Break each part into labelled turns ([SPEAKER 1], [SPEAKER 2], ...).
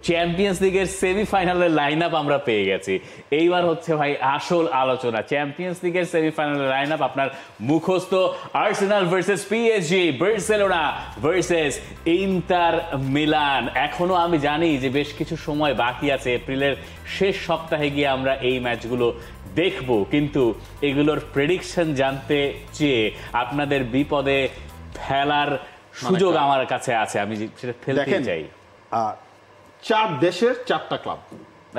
[SPEAKER 1] Champions লিগের সেমিফাইনালের line up আমরা পেয়ে গেছি। এইবার হচ্ছে ভাই আসল আলোচনা। চ্যাম্পিয়ন্স লিগের সেমিফাইনালের লাইন আপ আপনার মুখস্থ। Arsenal versus PSG, Barcelona versus inter Milan. এখনো আমি জানি যে বেশ কিছু সময় বাকি আছে, এপ্রিলের শেষ সপ্তাহে গিয়ে আমরা এই ম্যাচগুলো দেখব, কিন্তু এগুলোর প্রেডিকশন জানতে চেয়ে আপনাদের বিপদে ফেলার সুযোগ আমার কাছে আছে, আমি সেটা ফেলতে চাই।
[SPEAKER 2] 4 দেশের 4টা ক্লাব।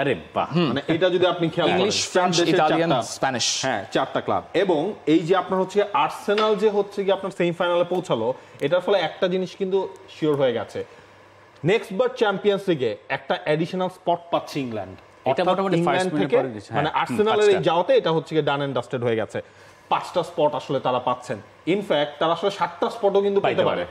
[SPEAKER 1] আরে বাহ,
[SPEAKER 2] মানে এটা যদি আপনি খেয়াল করেন,
[SPEAKER 3] ইংলিশ, ফ্রেঞ্চ, ইতালিয়ান, স্প্যানিশ,
[SPEAKER 2] হ্যাঁ 4টা ক্লাব। এবং এই যে আপনার হচ্ছে আর্সেনাল যে হচ্ছে কি আপনার সেমিফাইনালে পৌঁছালো, এটার ফলে একটা জিনিস কিন্তু শিওর হয়ে গেছে, নেক্সট বার চ্যাম্পিয়ন্স লিগে একটা অ্যাডিশনাল স্পট পাচ্ছে ইংল্যান্ড।
[SPEAKER 1] এটা মোটামুটি ফার্স্ট থেকে
[SPEAKER 2] মানে আর্সেনালের এই যাওয়াতে এটা হচ্ছে কি ডান এন্ড ডাস্টেড হয়ে গেছে। 5টা স্পট আসলে তারা পাচ্ছেন, ইনফ্যাক্ট তারা আসলে 7টা স্পটও কিন্তু পেতে পারে,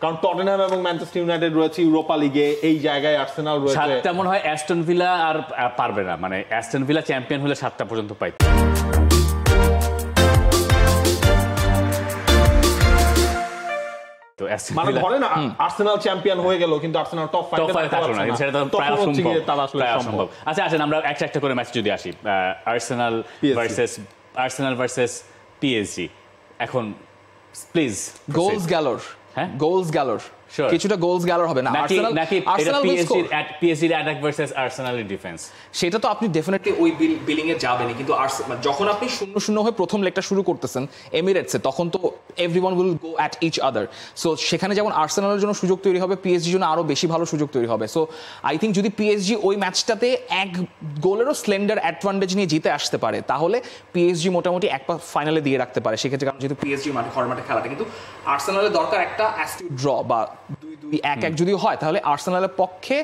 [SPEAKER 2] কারণ টটেনহ্যাম এবং ম্যানচেস্টার ইউনাইটেড রয়েছে ইউরোপা লিগে, এই জায়গায় আর্সেনাল রয়েছে।
[SPEAKER 1] 7টা মনে হয় অ্যাস্টন ভিলা আর পারবে না, মানে অ্যাস্টন ভিলা চ্যাম্পিয়ন হলে 7টা পর্যন্ত পাইতে। তো
[SPEAKER 2] মানে ধরে না আর্সেনাল চ্যাম্পিয়ন হয়ে গেল, কিন্তু আর্সেনাল টপ 5
[SPEAKER 1] থাকলো না, সেটা তো প্রায় অসম্ভব। আচ্ছা আসেন আমরা একটা করে ম্যাচ যদি আসি। Arsenal versus PSG. এখন প্লিজ
[SPEAKER 3] গোলস গ্যালোর,
[SPEAKER 1] হ্যাঁ
[SPEAKER 3] গোলস গ্যালোর, কিছুটা গোলস গ্যালোর হবে না।
[SPEAKER 1] আর্সেনাল পিএসজির অ্যাটাক ভার্সেস আর্সেনালের ডিফেন্স,
[SPEAKER 3] সেটা তো আপনি ডেফিনেটলি ওই বিলিং এ যাবেনই, কিন্তু যখন আপনি 0-0 হয়ে প্রথম লেগটা শুরু করতেছেন এমিরেটসে, তখন তো everyone will go at each other. So সেখানে যেমন আর্সেনালের জন্য সুযোগ তৈরি হবে, পিএসজির জন্য আরো বেশি ভালো সুযোগ তৈরি হবে। সো আই থিঙ্ক যদি পিএসজি ওই ম্যাচটাতে 1 গোলেরও স্লেন্ডার অ্যাডভান্টেজ নিয়ে জিতে আসতে পারে, তাহলে পিএসজি মোটামুটি এক পা ফাইনালে দিয়ে রাখতে পারে সেক্ষেত্রে, কারণ যেহেতু পিএসজি ঘর মাঠে খেলাটা, কিন্তু আর্সেনালের দরকার একটা অ্যাস্টিউ ড্র বা 2-1 যদি হয়, তাহলে আর্সেনালের পক্ষে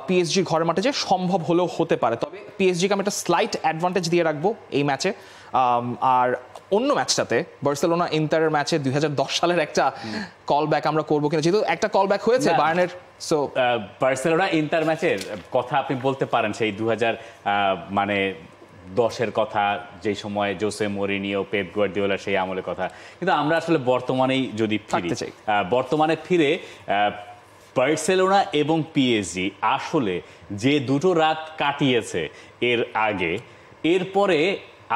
[SPEAKER 3] পিএসজির ঘরের মাঠে যে সম্ভব হলেও হতে পারে। তবে পিএসজিকে আমি একটা স্লাইট অ্যাডভান্টেজ দিয়ে রাখবো এই ম্যাচে। আর অন্য ম্যাচটাতে বার্সেলোনা ইন্টারের ম্যাচে 2010 সালের একটা কল ব্যাক আমরা করবো কিনা, যেহেতু একটা কল ব্যাক হয়েছে বায়ার্নের। সো
[SPEAKER 1] বার্সেলোনা ইন্টার ম্যাচের কথা আপনি বলতে পারেন সেই 2010-এর কথা, যে সময় জোসে মরিনিও, পেপ গার্দিওলা, সেই আমলের কথা। কিন্তু আমরা আসলে বর্তমানেই যদি ফিরতে চাই, বর্তমানে ফিরে বার্সেলোনা এবং পিএসজি আসলে যে দুটো রাত কাটিয়েছে এর আগে, এরপরে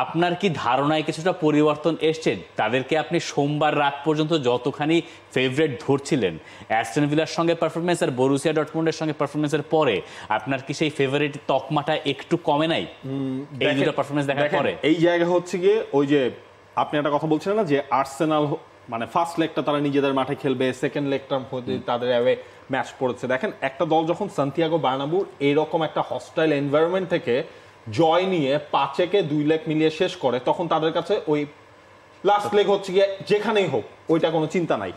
[SPEAKER 1] আপনার কি ধারণায় কিছুটা পরিবর্তন এসছে? তাদেরকে আপনি সোমবার রাত পর্যন্ত যতখানি ফেভারিট ধরছিলেন অ্যাস্টন ভিলার সঙ্গে পারফরমেন্স আর বরুসিয়া ডর্টমুন্ডের সঙ্গে পারফরমেন্সের পরে, আপনার কি সেই ফেভারিট তকমাটা একটু কমে নাই এই দুটো পারফরমেন্স দেখার পরে?
[SPEAKER 2] এই জায়গা হচ্ছে গিয়ে ওই যে আপনি একটা কথা বলছিলেন না, যে আর্সেনাল মানে ফার্স্ট লেগটা তারা নিজেদের মাঠে খেলবে, সেকেন্ড লেগটা তাদের অ্যাওয়ে ম্যাচ পড়েছে। দেখেন একটা দল যখন সান্তিয়াগো বার্নাব্যু এইরকম একটা হস্টাইল এনভায়রনমেন্ট থেকে জয় নিয়ে 5-এ 2 লেগ মিলিয়ে শেষ করে, তখন তাদের কাছে ওই লাস্ট লেগ হচ্ছে গিয়ে যেখানেই হোক ওইটা কোনো চিন্তা নাই।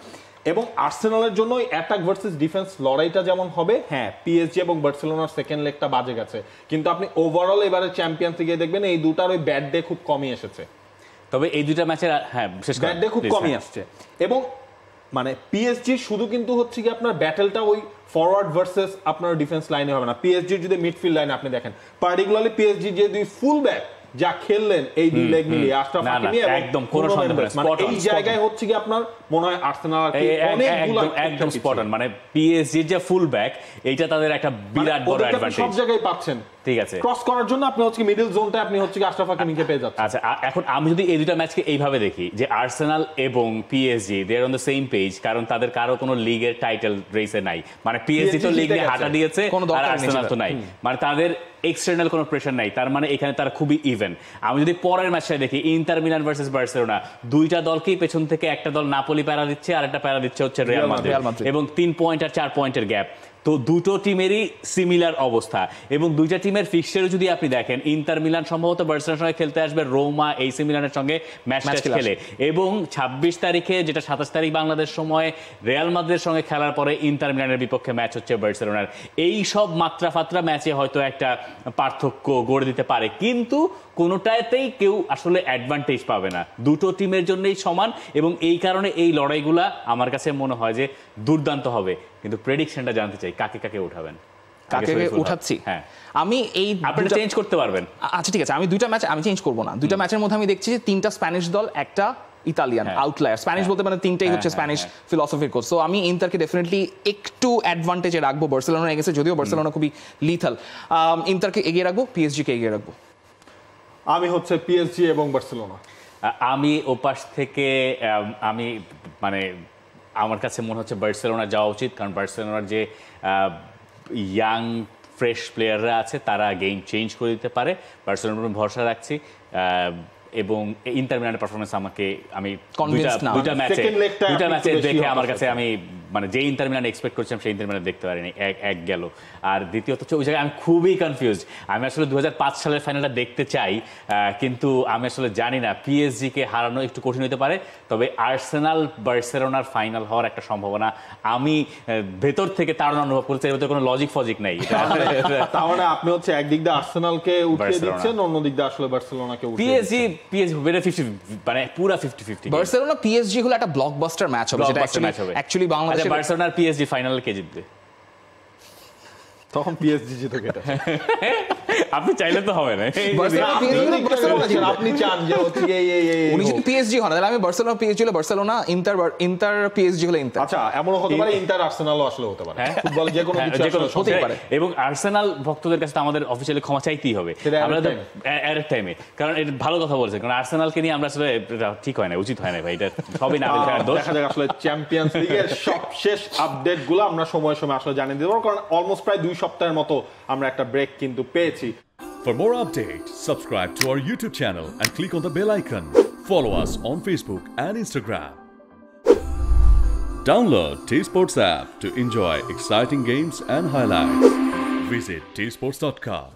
[SPEAKER 2] এবং আর্সেনালের জন্য ওই অ্যাটাক ভার্সেস ডিফেন্স লড়াইটা যেমন হবে, হ্যাঁ পিএসজি এবং বার্সেলোনার সেকেন্ড লেগটা বাজে গেছে, কিন্তু আপনি ওভারঅল এবারে চ্যাম্পিয়ন্স লিগে দেখবেন এই দুটার ওই ব্যাড ডে খুব কমই এসেছে।
[SPEAKER 1] তবে এই দুইটা ম্যাচের বিশেষ করে
[SPEAKER 2] ব্যাড ডে খুব কমই আসছে। এবং মানে পিএসজি শুধু কিন্তু হচ্ছে কি আপনার ব্যাটেলটা ওই ফরওয়ার্ড ভার্সেস আপনার ডিফেন্স লাইনে হবে না, পিএসজি যদি মিডফিল্ড লাইনে আপনি দেখেন, পার্টিকুলারলি পিএসজি যে 2 ফুল ব্যাক যা খেললেন এই 2 লেগ মিলিয়ে, আশরাফ হাকিমি
[SPEAKER 1] একদম কোন সন্দেহ নেই,
[SPEAKER 2] মানে এই জায়গায় হচ্ছে কি আপনার মনে হয় আর্সেনাল
[SPEAKER 1] একদম স্পট অন। মানে পিএসজি যে ফুল ব্যাক, এইটা তাদের একটা বিরাট বড় অ্যাডভান্টেজ,
[SPEAKER 2] সব জায়গায় পাচ্ছেন। ঠিক আছে, ক্রস করার জন্য আপনি হচ্ছে মিডল জোনটা আপনি হচ্ছে আশরাফ হাকিমিকে পেয়ে যাচ্ছেন।
[SPEAKER 1] আচ্ছা এখন আমি যদি এই দুটো ম্যাচকে এইভাবে দেখি যে আর্সেনাল এবং PSG they are on the same page, কারণ তাদের কারো কোনো লিগের টাইটেল রেসে নাই, মানে পিএসজি তো লিগ নিয়ে হাঁটা দিয়েছে আর আর্সেনাল তো নাই, মানে তাদের এক্সটার্নাল কোনো প্রেশার নাই, তার মানে এখানে তারা খুবই ইভেন। আমি যদি পরের ম্যাচটা দেখি ইন্টার মিলান ভার্সেস বার্সেলোনা, দুইটা দলকেই পেছন থেকে একটা দল নাপোলি প্যারা দিচ্ছে আর একটা প্যারা দিচ্ছে হচ্ছে রিয়াল মাদ্রিদ, এবং 3 পয়েন্ট আর 4 পয়েন্টের গ্যাপ। তো দুটো টিমেরই সিমিলার অবস্থা, এবং দুইটা টিমের ফিক্সচারে যদি আপনি দেখেন, ইন্টার মিলান সম্ভবত বার্সেলোনার সঙ্গে খেলতে আসবে রোমা এসি মিলানের সঙ্গে ম্যাচ খেলে, এবং 26 তারিখে যেটা 27 তারিখ বাংলাদেশ সময় রিয়াল মাদ্রিদের সঙ্গে খেলার পরে ইন্টার মিলানের বিপক্ষে ম্যাচ হচ্ছে বার্সেলোনার। এই সব মাত্রা ম্যাচে হয়তো একটা পার্থক্য গড়ে দিতে পারে, কিন্তু কোনোটাতেই কেউ আসলে অ্যাডভান্টেজ পাবে না, দুটো টিমের জন্যই সমান, এবং এই কারণে এই লড়াইগুলা আমার কাছে মনে হয় যে দুর্দান্ত হবে। কিন্তু প্রেডিকশনটা জানতে চাই, কাকে কাকে উঠাবেন?
[SPEAKER 3] কাকে উঠাচ্ছি?
[SPEAKER 1] হ্যাঁ,
[SPEAKER 3] আমি এই
[SPEAKER 1] আপনি চেঞ্জ করতে পারবেন।
[SPEAKER 3] আচ্ছা ঠিক আছে, আমি দুইটা ম্যাচ আমি চেঞ্জ করব না। দুইটা ম্যাচের মধ্যে আমি দেখছি যে 3টা স্প্যানিশ দল, একটা ইতালিয়ান আউটলায়ার। স্প্যানিশ বলতে মানে তিনটাই হচ্ছে স্প্যানিশ ফিলসফির কোচ। সো আমি ইন্টারকে ডেফিনেটলি একটু অ্যাডভান্টেজে রাখবো বার্সেলোনার এগেন্সে, যদিও বার্সেলোনা খুবই লিথাল। ইন্টারকে এগিয়ে রাখবো, পিএসজিকে এগিয়ে রাখবো।
[SPEAKER 2] আমি হচ্ছে পিএসজি এবং বার্সেলোনা।
[SPEAKER 1] আমি ওপাশ থেকে আমি মানে আমার কাছে মনে হচ্ছে বার্সেলোনা যাওয়া উচিত, কারণ বার্সেলোনার যে ইয়াং ফ্রেশ প্লেয়াররা আছে তারা গেম চেঞ্জ করে দিতে পারে, বার্সেলোনার উপর ভরসা রাখছি। এবং ইন্টার মিলানের পারফরমেন্স আমাকে আমি দুইটা ম্যাচে দেখে আমার কাছে আমি মানে যে ইন্টার মিলান এক্সপেক্ট করছিলাম সেই ইন্টার মিলান দেখতে পারিনি, এক গেল। আর দ্বিতীয়ত হচ্ছে ওই জায়গায় আমি খুবই কনফিউজ। আমি আসলে 2005 সালের ফাইনালটা দেখতে চাই, কিন্তু আমি আসলে জানি না, পিএসজি কে হারানো একটু কঠিন হতে পারে, তবে আর্সেনাল বার্সেলোনার ফাইনাল হওয়ার একটা সম্ভাবনা আমি ভেতর থেকে তাড়না অনুভব করছি। এর ভিতরে কোনো লজিক ফজিক নাই।
[SPEAKER 2] তার মানে আপনি হচ্ছে একদিক দিয়ে আর্সেনালকে উঠিয়ে দিচ্ছেন, অন্য দিক দিয়ে আসলে বার্সেলোনাকে উঠিয়ে দিচ্ছেন।
[SPEAKER 1] পিএসজি বেরে 50 মানে পুরো 50-50।
[SPEAKER 3] বার্সেলোনা পিএসজি হলো একটা ব্লকবাস্টার ম্যাচ হবে, যেটা অ্যাকচুয়ালি বাংলাদেশে
[SPEAKER 1] বার্সেলোনার পিএসজি ফাইনালে কে জিতবে?
[SPEAKER 2] তখন পিএসজি জিতুক। এটা
[SPEAKER 1] আপনি চাইলে তো হবে না।
[SPEAKER 2] আপনি চান যে হচ্ছে
[SPEAKER 3] উনি যদি পিএসজি হন, তাহলে আমি বার্সেলোনা পিএসজি হলে বার্সেলোনা, ইন্টার পিএসজি হলে ইন্টার।
[SPEAKER 2] আচ্ছা, এমনও হতে পারে ইন্টার আর্সেনালও আসলে হতে পারে, ফুটবল যে কোনো কিছু হতে পারে।
[SPEAKER 1] এবং আর্সেনাল ভক্তদের কাছে আমাদের অফিশিয়ালি ক্ষমা চাইতেই হবে আমরা এর টাইমে, কারণ এটা ভালো কথা বলছে, কারণ আর্সেনালকে নিয়ে আমরা আসলে ঠিক হয় না, উচিত হয় না ভাই, এটা সবই না দোষ।
[SPEAKER 2] দেখা যাক আসলে চ্যাম্পিয়ন্স লিগের সবশেষ আপডেটগুলো আমরা সময় সময় আসলে জানিয়ে দেব, কারণ অলমোস্ট প্রায় 2 সপ্তাহের মতো আমরা একটা ব্রেক কিন্তু পেয়েছি।
[SPEAKER 4] For more updates, subscribe to our YouTube channel and click on the bell icon. Follow us on Facebook and Instagram. Download T-Sports app to enjoy exciting games and highlights. Visit tsports.com.